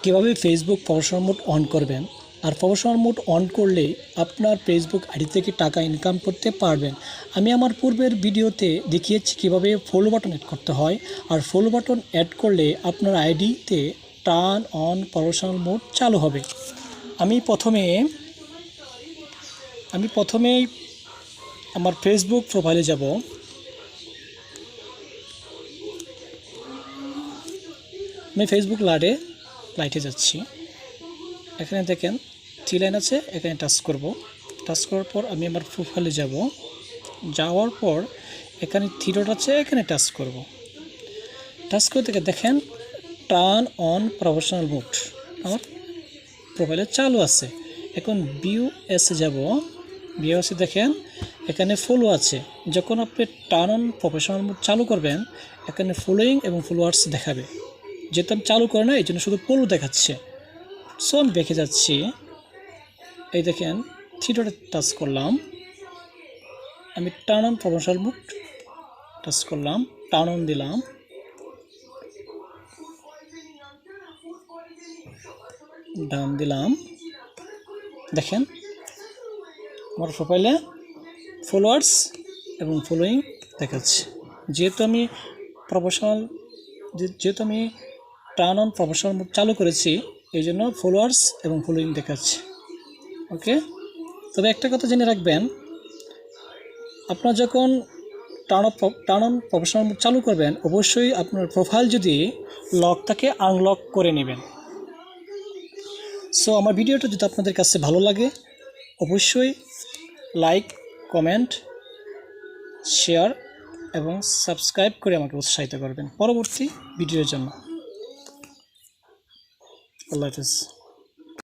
কিভাবে Facebook professional mode on করবেন আর professional mode on করলে আপনার ফেসবুক আইডি থেকে টাকা ইনকাম করতে পারবেন। আমি আমার পূর্বের ভিডিওতে দেখিয়েছি কিভাবে ফলো বাটন অ্যাড করতে হয়। আর ফলো বাটন অ্যাড করলে আপনার আইডিতে টার্ন অন প্রফেশনাল মোড চালু হবে। আমি প্রথমেই আমার ফেসবুক প্রোফাইলে যাব। আমি ফেসবুক লাইটে যাচ্ছি। এখানে দেখেন 3 লাইন আছে, এখানে টাচ করব। টাচ করার পর আমি আমার প্রোফাইলে যাব। যাওয়ার পর এখানে 3 ডট আছে, এখানে টাচ করব। টাচ করে দেখেন টার্ন অন প্রফেশনাল মোড আমার প্রোফাইলে চালু আছে। এখন ভিউ এসে যাব। ভিউ এসে দেখেন এখানে ফলো আছে। যখন আপনি টার্ন অন প্রফেশনাল মোড চালু করবেন, এখানে ফলোয়িং এবং ফলোয়ার্স দেখাবে। যেহেতু আমি চালু করে না, এই জন্য শুধু ফলো দেখাচ্ছে। সো আমি দেখে যাচ্ছি। এই দেখেন 3 ডটে টাচ করলাম, আমি turn on professional mode touch করলাম, টার্ন অন দিলাম। ডান দিলাম। দেখেন আমার প্রোফাইলে ফলোয়ার্স এবং ফলোয়িং দেখাচ্ছে। যেহেতু আমি টার্ন অন প্রফেশনাল মোড চালু করেছি, এই জন্য ফলোয়ার্স এবং ফলোয়িং দেখাচ্ছে। ওকে, তবে একটা কথা জেনে রাখবেন, আপনার যখন টার্ন অন প্রফেশনাল মোড চালু করবেন, অবশ্যই আপনার প্রোফাইল যদি লক থাকে আনলক করে নেবেন। সো আমার ভিডিওটা যদি আপনাদের কাছে ভালো লাগে, অবশ্যই লাইক, কমেন্ট, শেয়ার এবং সাবস্ক্রাইব করে আমাকে উৎসাহিত করবেন পরবর্তী ভিডিওর জন্য। আল্লাহ হাফেজ।